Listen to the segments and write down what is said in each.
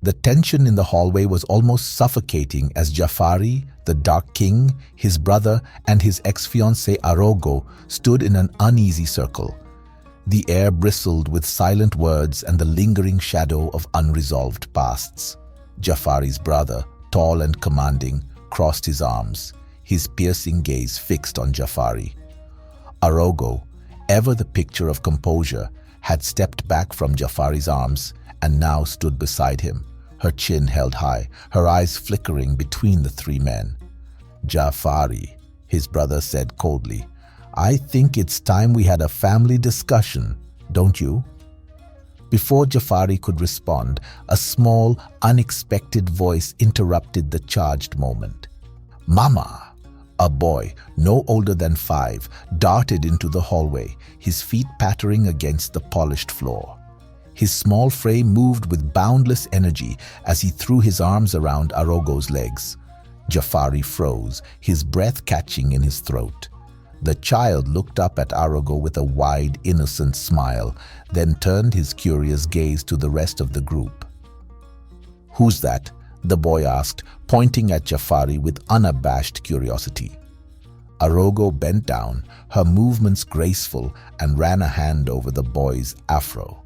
The tension in the hallway was almost suffocating as Jafari, the Dark King, his brother, and his ex-fiancée Arogo stood in an uneasy circle. The air bristled with silent words and the lingering shadow of unresolved pasts. Jafari's brother, tall and commanding, crossed his arms, his piercing gaze fixed on Jafari. Arogo, ever the picture of composure, had stepped back from Jafari's arms and now stood beside him, her chin held high, her eyes flickering between the three men. "Jafari," his brother said coldly, "I think it's time we had a family discussion, don't you?" Before Jafari could respond, a small, unexpected voice interrupted the charged moment. "Mama!" A boy, no older than 5, darted into the hallway, his feet pattering against the polished floor. His small frame moved with boundless energy as he threw his arms around Arogo's legs. Jafari froze, his breath catching in his throat. The child looked up at Arogo with a wide, innocent smile, then turned his curious gaze to the rest of the group. "Who's that?" the boy asked, pointing at Jafari with unabashed curiosity. Arogo bent down, her movements graceful, and ran a hand over the boy's afro.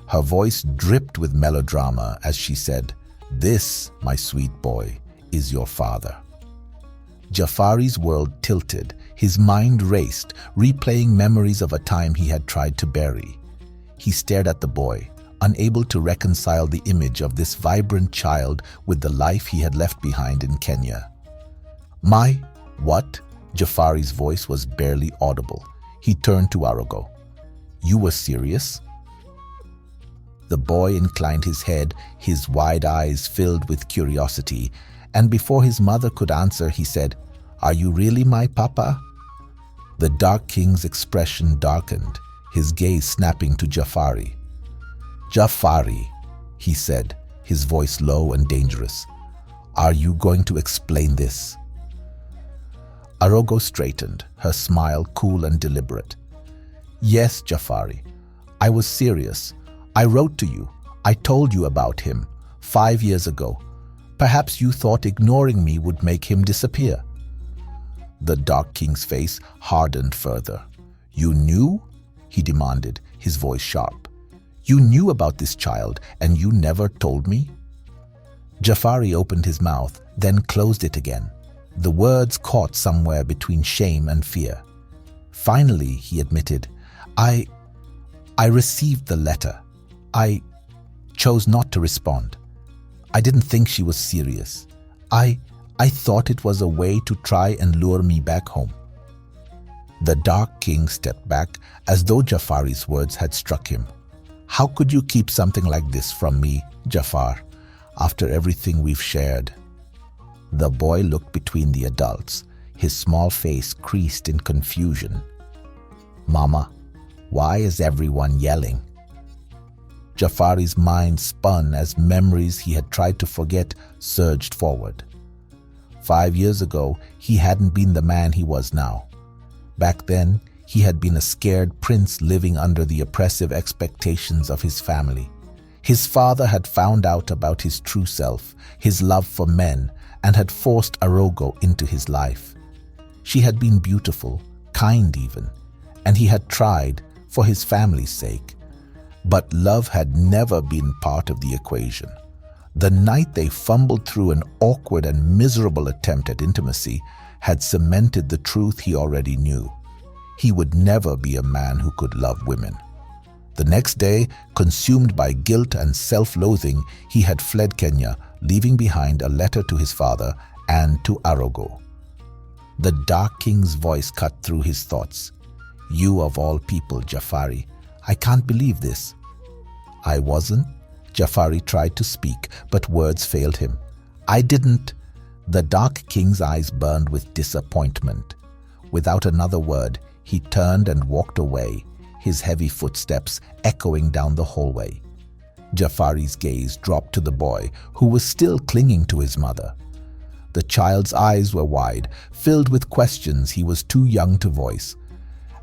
Her voice dripped with melodrama as she said, "This, my sweet boy, is your father." Jafari's world tilted, his mind raced, replaying memories of a time he had tried to bury. He stared at the boy, unable to reconcile the image of this vibrant child with the life he had left behind in Kenya. "My what?" Jafari's voice was barely audible. He turned to Arogo. "You were serious?" The boy inclined his head, his wide eyes filled with curiosity, and before his mother could answer, he said, "Are you really my papa?" The Dark King's expression darkened, his gaze snapping to Jafari. "Jafari," he said, his voice low and dangerous, "are you going to explain this?" Arogo straightened, her smile cool and deliberate. "Yes, Jafari, I was serious. I wrote to you. I told you about him 5 years ago. Perhaps you thought ignoring me would make him disappear." The Dark King's face hardened further. "You knew?" he demanded, his voice sharp. "You knew about this child and you never told me?" Jafari opened his mouth, then closed it again. The words caught somewhere between shame and fear. Finally, he admitted, I received the letter. I chose not to respond. I didn't think she was serious. I thought it was a way to try and lure me back home." The Dark King stepped back as though Jafari's words had struck him. "How could you keep something like this from me, Jafar, after everything we've shared?" The boy looked between the adults, his small face creased in confusion. "Mama, why is everyone yelling?" Jafari's mind spun as memories he had tried to forget surged forward. 5 years ago, he hadn't been the man he was now. Back then, he had been a scared prince living under the oppressive expectations of his family. His father had found out about his true self, his love for men, and had forced Arogo into his life. She had been beautiful, kind even, and he had tried for his family's sake. But love had never been part of the equation. The night they fumbled through an awkward and miserable attempt at intimacy had cemented the truth he already knew. He would never be a man who could love women. The next day, consumed by guilt and self-loathing, he had fled Kenya, leaving behind a letter to his father and to Arogo. The Dark King's voice cut through his thoughts. "You of all people, Jafari, I can't believe this." "I wasn't?" Jafari tried to speak, but words failed him. "I didn't." The Dark King's eyes burned with disappointment. Without another word, he turned and walked away, his heavy footsteps echoing down the hallway. Jafari's gaze dropped to the boy, who was still clinging to his mother. The child's eyes were wide, filled with questions he was too young to voice.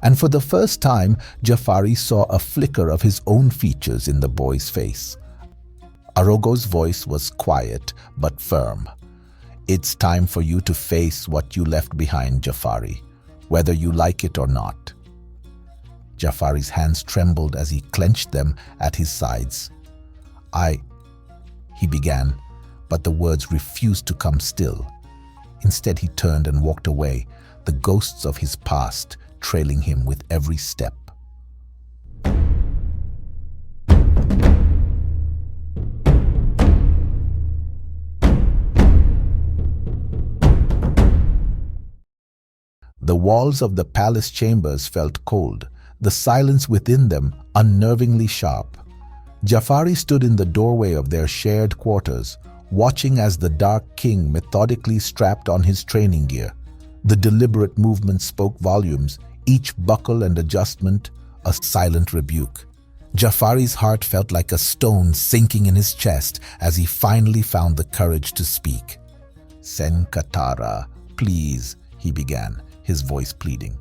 And for the first time, Jafari saw a flicker of his own features in the boy's face. Arogo's voice was quiet but firm. "It's time for you to face what you left behind, Jafari, whether you like it or not." Jafari's hands trembled as he clenched them at his sides. He began, but the words refused to come still. Instead, he turned and walked away, the ghosts of his past trailing him with every step. The walls of the palace chambers felt cold, the silence within them unnervingly sharp. Jafari stood in the doorway of their shared quarters, watching as the Dark King methodically strapped on his training gear. The deliberate movement spoke volumes, each buckle and adjustment a silent rebuke. Jafari's heart felt like a stone sinking in his chest as he finally found the courage to speak. "Senkatara, please," he began, his voice pleading.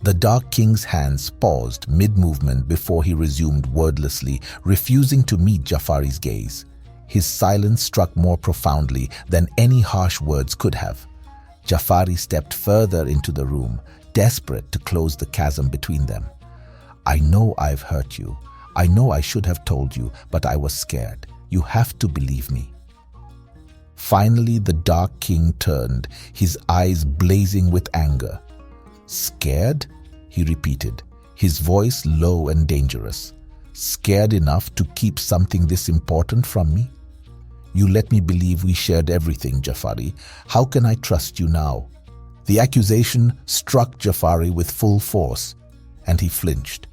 The Dark King's hands paused mid-movement before he resumed wordlessly, refusing to meet Jafari's gaze. His silence struck more profoundly than any harsh words could have. Jafari stepped further into the room, desperate to close the chasm between them. "I know I've hurt you. I know I should have told you, but I was scared. You have to believe me." Finally, the Dark King turned, his eyes blazing with anger. "Scared?" he repeated, his voice low and dangerous. "Scared enough to keep something this important from me? You let me believe we shared everything, Jafari. How can I trust you now?" The accusation struck Jafari with full force, and he flinched.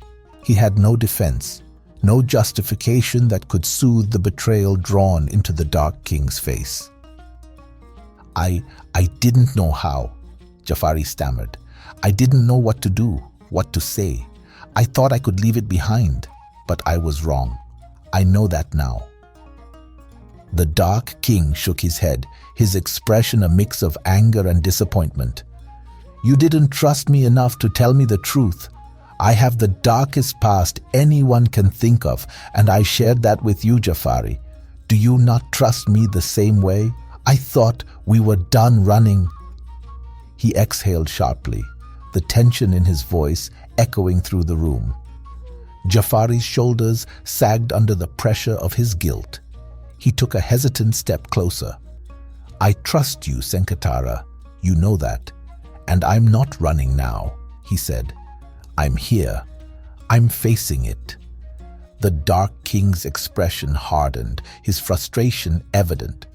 He had no defense, no justification that could soothe the betrayal drawn into the Dark King's face. I didn't know how," Jafari stammered. "I didn't know what to do, what to say. I thought I could leave it behind, but I was wrong. I know that now." The Dark King shook his head, his expression a mix of anger and disappointment. "You didn't trust me enough to tell me the truth. I have the darkest past anyone can think of, and I shared that with you, Jafari. Do you not trust me the same way? I thought we were done running." He exhaled sharply, the tension in his voice echoing through the room. Jafari's shoulders sagged under the pressure of his guilt. He took a hesitant step closer. "I trust you, Senkatara. You know that. And I'm not running now," he said. "I'm here. I'm facing it." The Dark King's expression hardened, his frustration evident.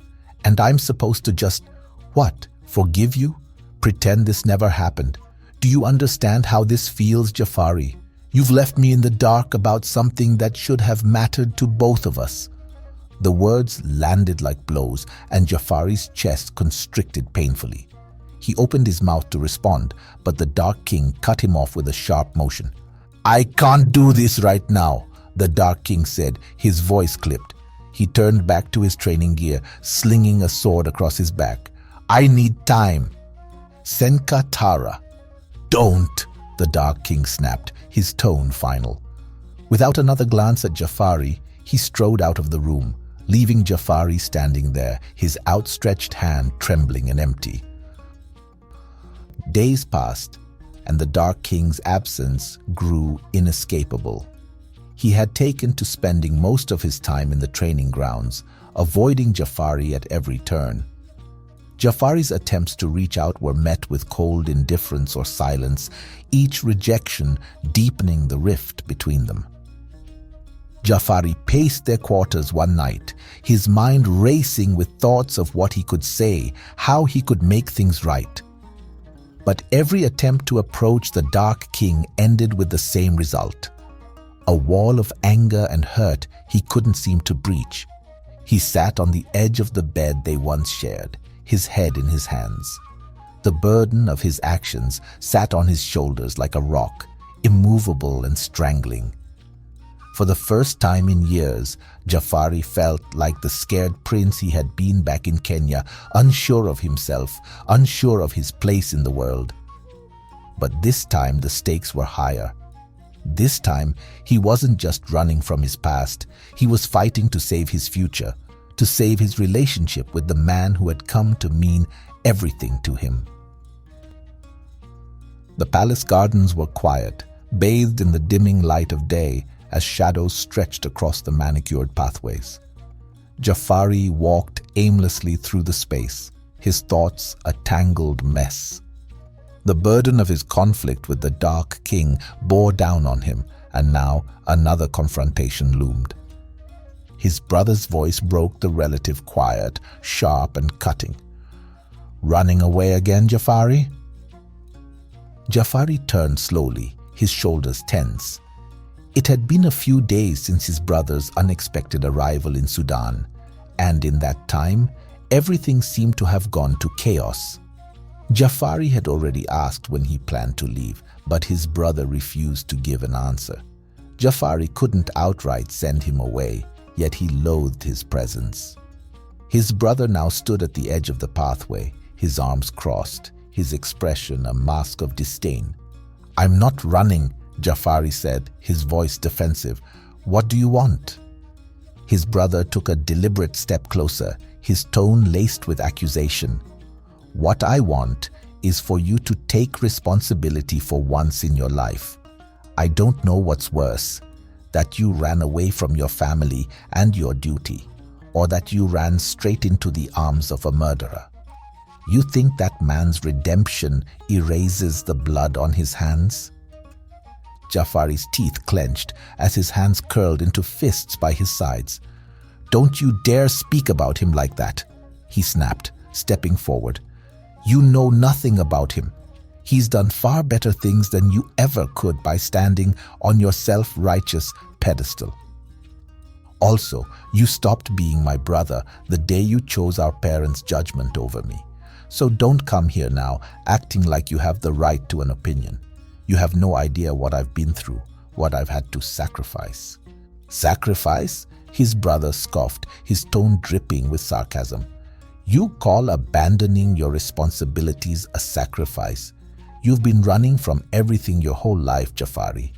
"And I'm supposed to just, what, forgive you? Pretend this never happened? Do you understand how this feels, Jafari? You've left me in the dark about something that should have mattered to both of us." The words landed like blows, and Jafari's chest constricted painfully. He opened his mouth to respond, but the Dark King cut him off with a sharp motion. "I can't do this right now," the Dark King said, his voice clipped. He turned back to his training gear, slinging a sword across his back. "I need time." "Senkatara, don't," the Dark King snapped, his tone final. Without another glance at Jafari, he strode out of the room, leaving Jafari standing there, his outstretched hand trembling and empty. Days passed, and the Dark King's absence grew inescapable. He had taken to spending most of his time in the training grounds, avoiding Jafari at every turn. Jafari's attempts to reach out were met with cold indifference or silence, each rejection deepening the rift between them. Jafari paced their quarters one night, his mind racing with thoughts of what he could say, how he could make things right. But every attempt to approach the Dark King ended with the same result. A wall of anger and hurt he couldn't seem to breach. He sat on the edge of the bed they once shared, his head in his hands. The burden of his actions sat on his shoulders like a rock, immovable and strangling. For the first time in years, Jafari felt like the scared prince he had been back in Kenya, unsure of himself, unsure of his place in the world. But this time the stakes were higher. This time, he wasn't just running from his past, he was fighting to save his future, to save his relationship with the man who had come to mean everything to him. The palace gardens were quiet, bathed in the dimming light of day as shadows stretched across the manicured pathways. Jafari walked aimlessly through the space, his thoughts a tangled mess. The burden of his conflict with the Dark King bore down on him, and now another confrontation loomed. His brother's voice broke the relative quiet, sharp and cutting. "Running away again, Jafari?" Jafari turned slowly, his shoulders tense. It had been a few days since his brother's unexpected arrival in Sudan, and in that time, everything seemed to have gone to chaos. Jafari had already asked when he planned to leave, but his brother refused to give an answer. Jafari couldn't outright send him away, yet he loathed his presence. His brother now stood at the edge of the pathway, his arms crossed, his expression a mask of disdain. "I'm not running," Jafari said, his voice defensive. "What do you want?" His brother took a deliberate step closer, his tone laced with accusation. "What I want is for you to take responsibility for once in your life. I don't know what's worse, that you ran away from your family and your duty, or that you ran straight into the arms of a murderer. You think that man's redemption erases the blood on his hands?" Jafari's teeth clenched as his hands curled into fists by his sides. "Don't you dare speak about him like that," he snapped, stepping forward. "You know nothing about him. He's done far better things than you ever could by standing on your self-righteous pedestal. Also, you stopped being my brother the day you chose our parents' judgment over me. So don't come here now acting like you have the right to an opinion. You have no idea what I've been through, what I've had to sacrifice." "Sacrifice?" His brother scoffed, his tone dripping with sarcasm. "You call abandoning your responsibilities a sacrifice? You've been running from everything your whole life, Jafari.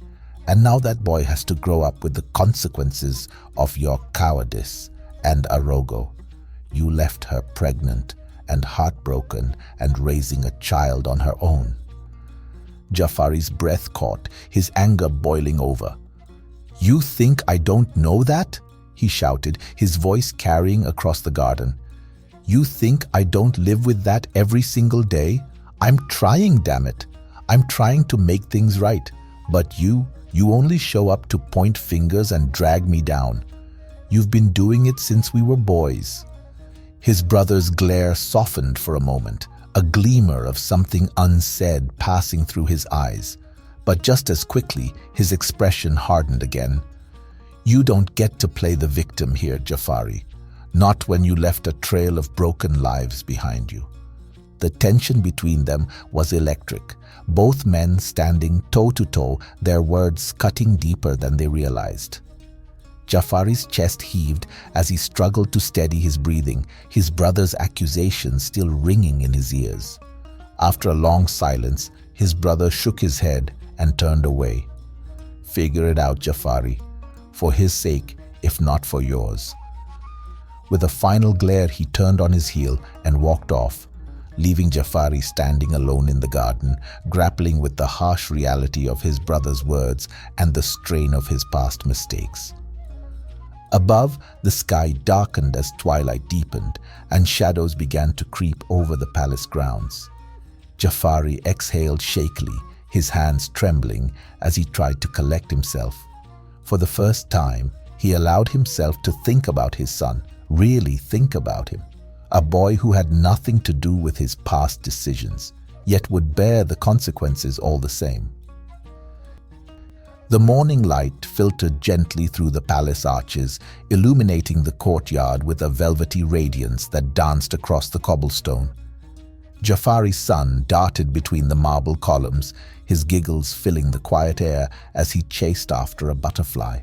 And now that boy has to grow up with the consequences of your cowardice. And Arogo, you left her pregnant and heartbroken and raising a child on her own." Jafari's breath caught, his anger boiling over. "You think I don't know that?" he shouted, his voice carrying across the garden. "You think I don't live with that every single day? I'm trying, damn it. I'm trying to make things right. But you only show up to point fingers and drag me down. You've been doing it since we were boys." His brother's glare softened for a moment, a gleamer of something unsaid passing through his eyes. But just as quickly, his expression hardened again. "You don't get to play the victim here, Jafari. Not when you left a trail of broken lives behind you." The tension between them was electric, both men standing toe-to-toe, their words cutting deeper than they realized. Jafari's chest heaved as he struggled to steady his breathing, his brother's accusations still ringing in his ears. After a long silence, his brother shook his head and turned away. "Figure it out, Jafari, for his sake, if not for yours." With a final glare, he turned on his heel and walked off, leaving Jafari standing alone in the garden, grappling with the harsh reality of his brother's words and the strain of his past mistakes. Above, the sky darkened as twilight deepened, and shadows began to creep over the palace grounds. Jafari exhaled shakily, his hands trembling as he tried to collect himself. For the first time, he allowed himself to think about his son, really think about him. A boy who had nothing to do with his past decisions, yet would bear the consequences all the same. The morning light filtered gently through the palace arches, illuminating the courtyard with a velvety radiance that danced across the cobblestone. Jafari's son darted between the marble columns, his giggles filling the quiet air as he chased after a butterfly.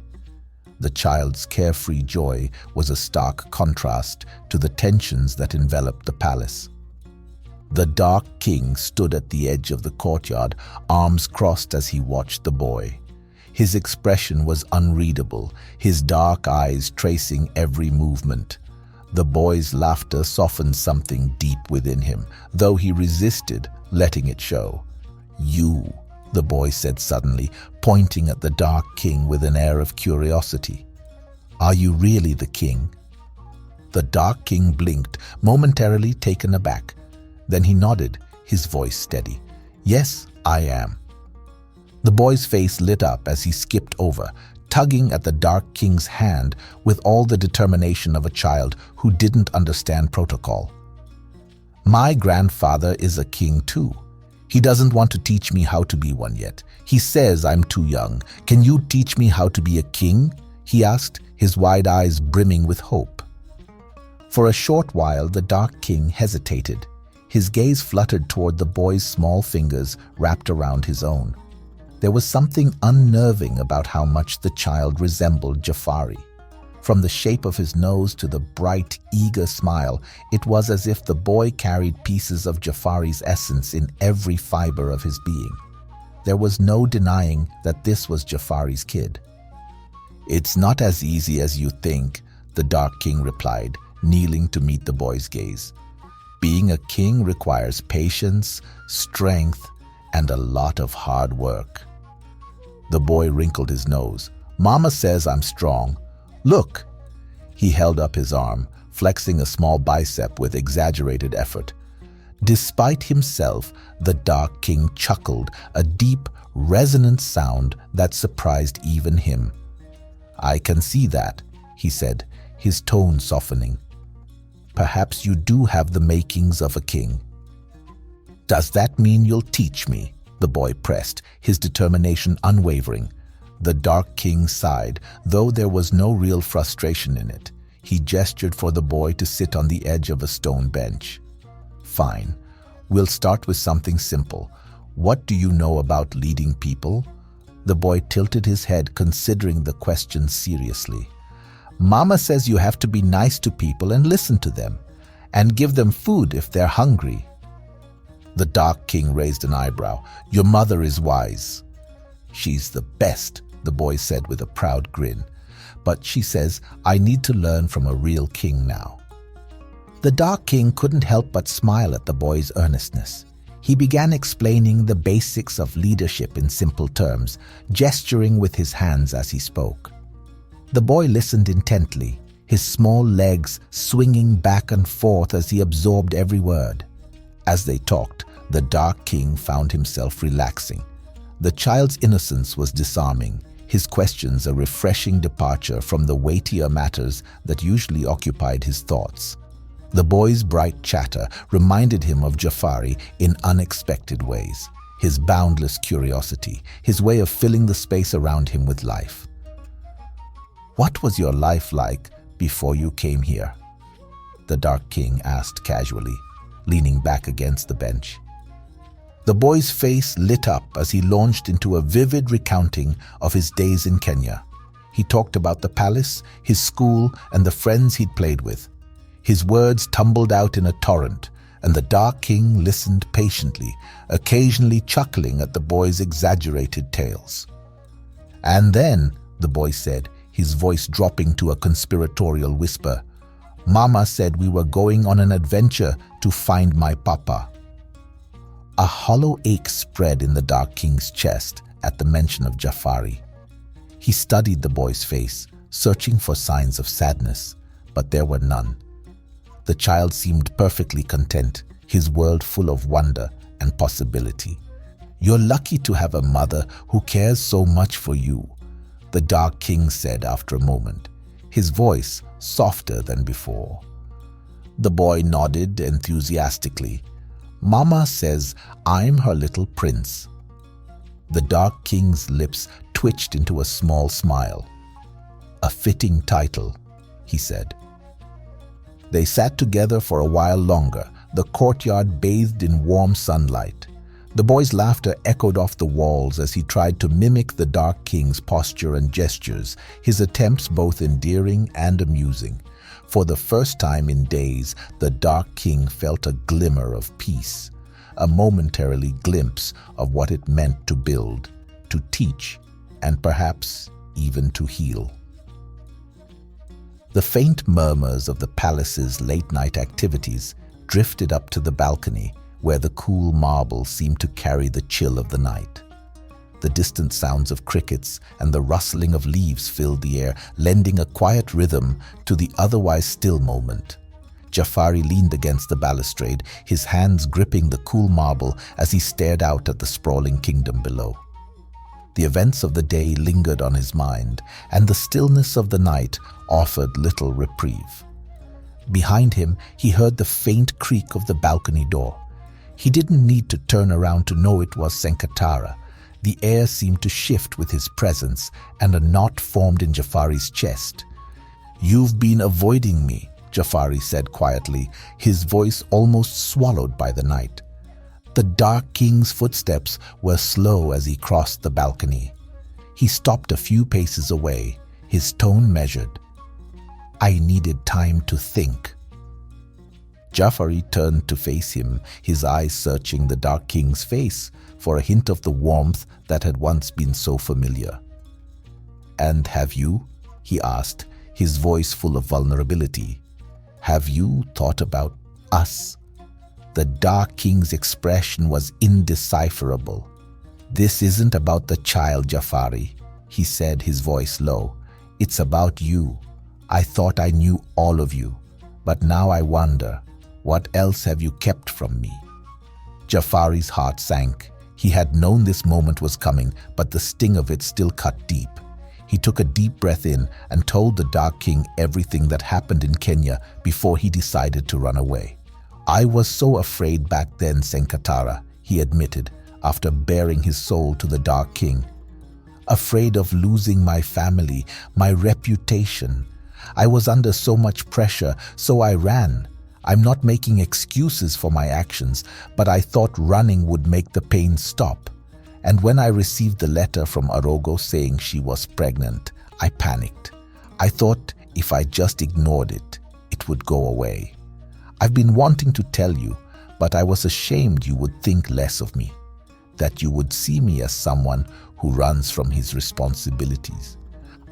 The child's carefree joy was a stark contrast to the tensions that enveloped the palace. The Dark King stood at the edge of the courtyard, arms crossed as he watched the boy. His expression was unreadable, his dark eyes tracing every movement. The boy's laughter softened something deep within him, though he resisted letting it show. "You," the boy said suddenly, pointing at the Dark King with an air of curiosity. "Are you really the king?" The Dark King blinked, momentarily taken aback. Then he nodded, his voice steady. "Yes, I am." The boy's face lit up as he skipped over, tugging at the Dark King's hand with all the determination of a child who didn't understand protocol. "My grandfather is a king too. He doesn't want to teach me how to be one yet. He says I'm too young. Can you teach me how to be a king?" he asked, his wide eyes brimming with hope. For a short while, the Dark King hesitated. His gaze fluttered toward the boy's small fingers wrapped around his own. There was something unnerving about how much the child resembled Jafari. From the shape of his nose to the bright, eager smile, it was as if the boy carried pieces of Jafari's essence in every fiber of his being. There was no denying that this was Jafari's kid. "It's not as easy as you think," the Dark King replied, kneeling to meet the boy's gaze. "Being a king requires patience, strength, and a lot of hard work." The boy wrinkled his nose. "Mama says I'm strong. Look." He held up his arm, flexing a small bicep with exaggerated effort. Despite himself, the Dark King chuckled, a deep, resonant sound that surprised even him. "I can see that," he said, his tone softening. "Perhaps you do have the makings of a king." "Does that mean you'll teach me?" the boy pressed, his determination unwavering. The Dark King sighed, though there was no real frustration in it. He gestured for the boy to sit on the edge of a stone bench. "Fine. We'll start with something simple. What do you know about leading people?" The boy tilted his head, considering the question seriously. "Mama says you have to be nice to people and listen to them, and give them food if they're hungry." The Dark King raised an eyebrow. "Your mother is wise." "She's the best," the boy said with a proud grin. "But she says I need to learn from a real king now." The Dark King couldn't help but smile at the boy's earnestness. He began explaining the basics of leadership in simple terms, gesturing with his hands as he spoke. The boy listened intently, his small legs swinging back and forth as he absorbed every word. As they talked, the Dark King found himself relaxing. The child's innocence was disarming, his questions a refreshing departure from the weightier matters that usually occupied his thoughts. The boy's bright chatter reminded him of Jafari in unexpected ways, his boundless curiosity, his way of filling the space around him with life. "What was your life like before you came here?" the Dark King asked casually, leaning back against the bench. The boy's face lit up as he launched into a vivid recounting of his days in Kenya. He talked about the palace, his school, and the friends he'd played with. His words tumbled out in a torrent, and the Dark King listened patiently, occasionally chuckling at the boy's exaggerated tales. "And then," the boy said, his voice dropping to a conspiratorial whisper, "Mama said we were going on an adventure to find my papa." A hollow ache spread in the Dark King's chest at the mention of Jafari. He studied the boy's face, searching for signs of sadness, but there were none. The child seemed perfectly content, his world full of wonder and possibility. "You're lucky to have a mother who cares so much for you," the Dark King said after a moment, his voice softer than before. The boy nodded enthusiastically. "Mama says I'm her little prince." The Dark King's lips twitched into a small smile. "A fitting title," he said. They sat together for a while longer, the courtyard bathed in warm sunlight. The boy's laughter echoed off the walls as he tried to mimic the Dark King's posture and gestures, his attempts both endearing and amusing. For the first time in days, the Dark King felt a glimmer of peace, a momentarily glimpse of what it meant to build, to teach, and perhaps even to heal. The faint murmurs of the palace's late-night activities drifted up to the balcony, where the cool marble seemed to carry the chill of the night. The distant sounds of crickets and the rustling of leaves filled the air, lending a quiet rhythm to the otherwise still moment. Jafari leaned against the balustrade, his hands gripping the cool marble as he stared out at the sprawling kingdom below. The events of the day lingered on his mind, and the stillness of the night offered little reprieve. Behind him, he heard the faint creak of the balcony door. He didn't need to turn around to know it was Senkatara. The air seemed to shift with his presence, and a knot formed in Jafari's chest. "You've been avoiding me," Jafari said quietly, his voice almost swallowed by the night. The Dark King's footsteps were slow as he crossed the balcony. He stopped a few paces away, his tone measured. "I needed time to think." Jafari turned to face him, his eyes searching the Dark King's face for a hint of the warmth that had once been so familiar. "And have you?" he asked, his voice full of vulnerability. "Have you thought about us?" The Dark King's expression was indecipherable. "This isn't about the child, Jafari," he said, his voice low. "It's about you. I thought I knew all of you, but now I wonder, what else have you kept from me?" Jafari's heart sank. He had known this moment was coming, but the sting of it still cut deep. He took a deep breath in and told the Dark King everything that happened in Kenya before he decided to run away. "I was so afraid back then, Senkatara," he admitted, after baring his soul to the Dark King. "Afraid of losing my family, my reputation. I was under so much pressure, so I ran. I'm not making excuses for my actions, but I thought running would make the pain stop. And when I received the letter from Arogo saying she was pregnant, I panicked. I thought if I just ignored it, it would go away. I've been wanting to tell you, but I was ashamed you would think less of me, that you would see me as someone who runs from his responsibilities.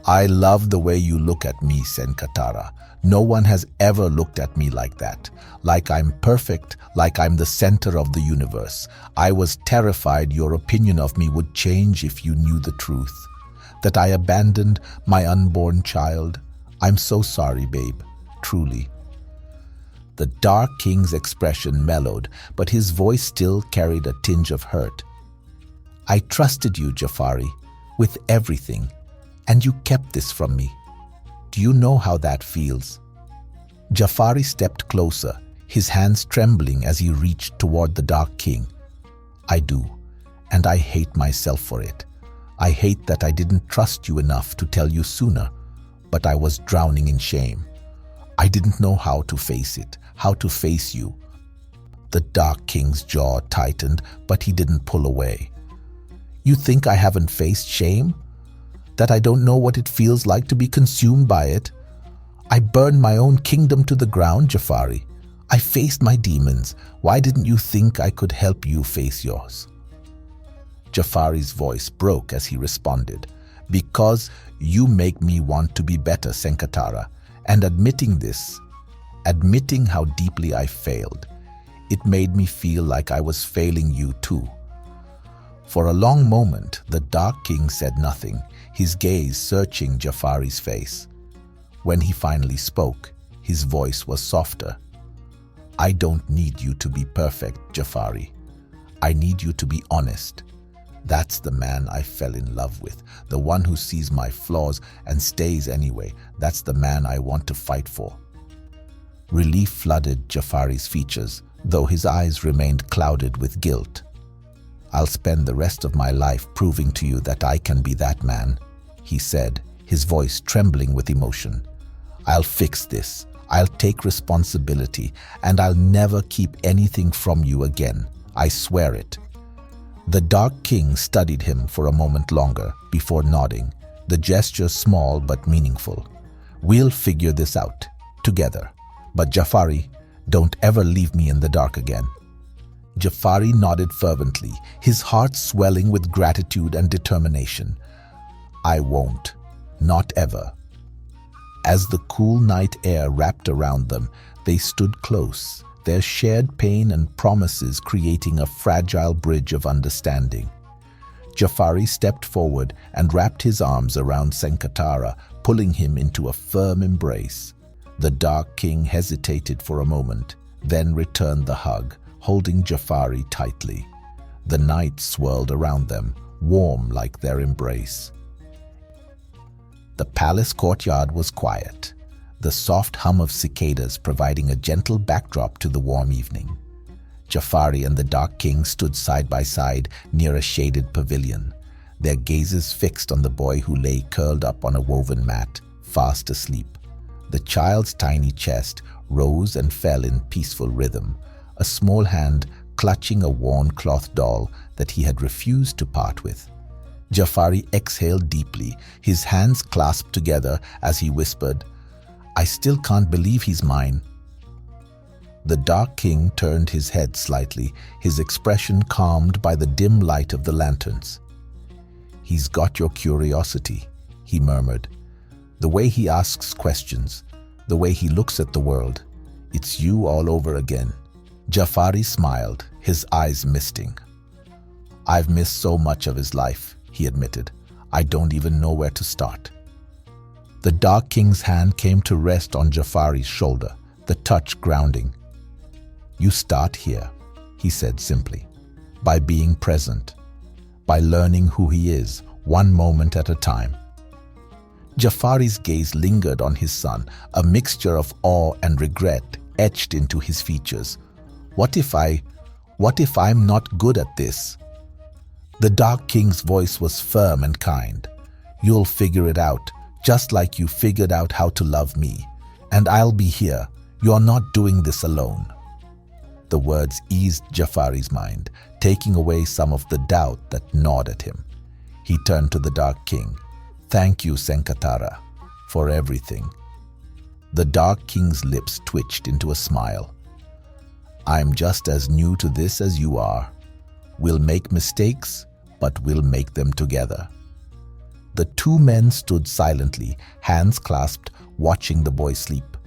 I love the way you look at me, Senkatara. No one has ever looked at me like that, like I'm perfect, like I'm the center of the universe. I was terrified your opinion of me would change if you knew the truth, that I abandoned my unborn child. I'm so sorry, babe, truly." The Dark King's expression mellowed, but his voice still carried a tinge of hurt. "I trusted you, Jafari, with everything, and you kept this from me. Do you know how that feels?" Jafari stepped closer, his hands trembling as he reached toward the Dark King. "I do, and I hate myself for it. I hate that I didn't trust you enough to tell you sooner, but I was drowning in shame. I didn't know how to face it, how to face you." The Dark King's jaw tightened, but he didn't pull away. "You think I haven't faced shame? That I don't know what it feels like to be consumed by it? I burned my own kingdom to the ground, Jafari. I faced my demons. Why didn't you think I could help you face yours?" Jafari's voice broke as he responded. "Because you make me want to be better, Senkatara. And admitting this, admitting how deeply I failed, it made me feel like I was failing you too." For a long moment, the Dark King said nothing, his gaze searching Jafari's face. When he finally spoke, his voice was softer. "I don't need you to be perfect, Jafari. I need you to be honest. That's the man I fell in love with, the one who sees my flaws and stays anyway. That's the man I want to fight for." Relief flooded Jafari's features, though his eyes remained clouded with guilt. "I'll spend the rest of my life proving to you that I can be that man," he said, his voice trembling with emotion. "I'll fix this. I'll take responsibility, and I'll never keep anything from you again. I swear it." The Dark King studied him for a moment longer before nodding, the gesture small but meaningful. "We'll figure this out, together. But Jafari, don't ever leave me in the dark again." Jafari nodded fervently, his heart swelling with gratitude and determination. I won't. Not ever. As the cool night air wrapped around them, they stood close, their shared pain and promises creating a fragile bridge of understanding. Jafari stepped forward and wrapped his arms around Sankatara, pulling him into a firm embrace. The Dark King hesitated for a moment, then returned the hug, holding Jafari tightly. The night swirled around them, warm like their embrace. The palace courtyard was quiet, the soft hum of cicadas providing a gentle backdrop to the warm evening. Jafari and the Dark King stood side by side near a shaded pavilion, their gazes fixed on the boy who lay curled up on a woven mat, fast asleep. The child's tiny chest rose and fell in peaceful rhythm, a small hand clutching a worn cloth doll that he had refused to part with. Jafari exhaled deeply, his hands clasped together as he whispered, "I still can't believe he's mine." The Dark King turned his head slightly, his expression calmed by the dim light of the lanterns. "He's got your curiosity," he murmured. "The way he asks questions, the way he looks at the world. It's you all over again." Jafari smiled, his eyes misting. "I've missed so much of his life," he admitted. "I don't even know where to start." The Dark King's hand came to rest on Jafari's shoulder, the touch grounding. "You start here," he said simply, "by being present, by learning who he is, one moment at a time." Jafari's gaze lingered on his son, a mixture of awe and regret etched into his features. What if I'm not good at this?" The Dark King's voice was firm and kind. "You'll figure it out, just like you figured out how to love me. And I'll be here. You're not doing this alone." The words eased Jafari's mind, taking away some of the doubt that gnawed at him. He turned to the Dark King. "Thank you, Sankatara, for everything." The Dark King's lips twitched into a smile. "I'm just as new to this as you are. We'll make mistakes, but we'll make them together." The two men stood silently, hands clasped, watching the boy sleep.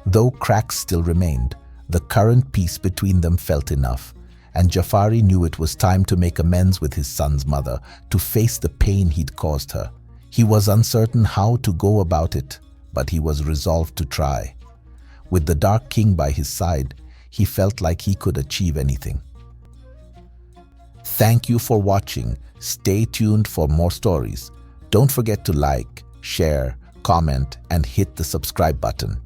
Though cracks still remained, the current peace between them felt enough, and Jafari knew it was time to make amends with his son's mother, to face the pain he'd caused her. He was uncertain how to go about it, but he was resolved to try. With the Dark King by his side, he felt like he could achieve anything. Thank you for watching. Stay tuned for more stories. Don't forget to like, share, comment, and hit the subscribe button.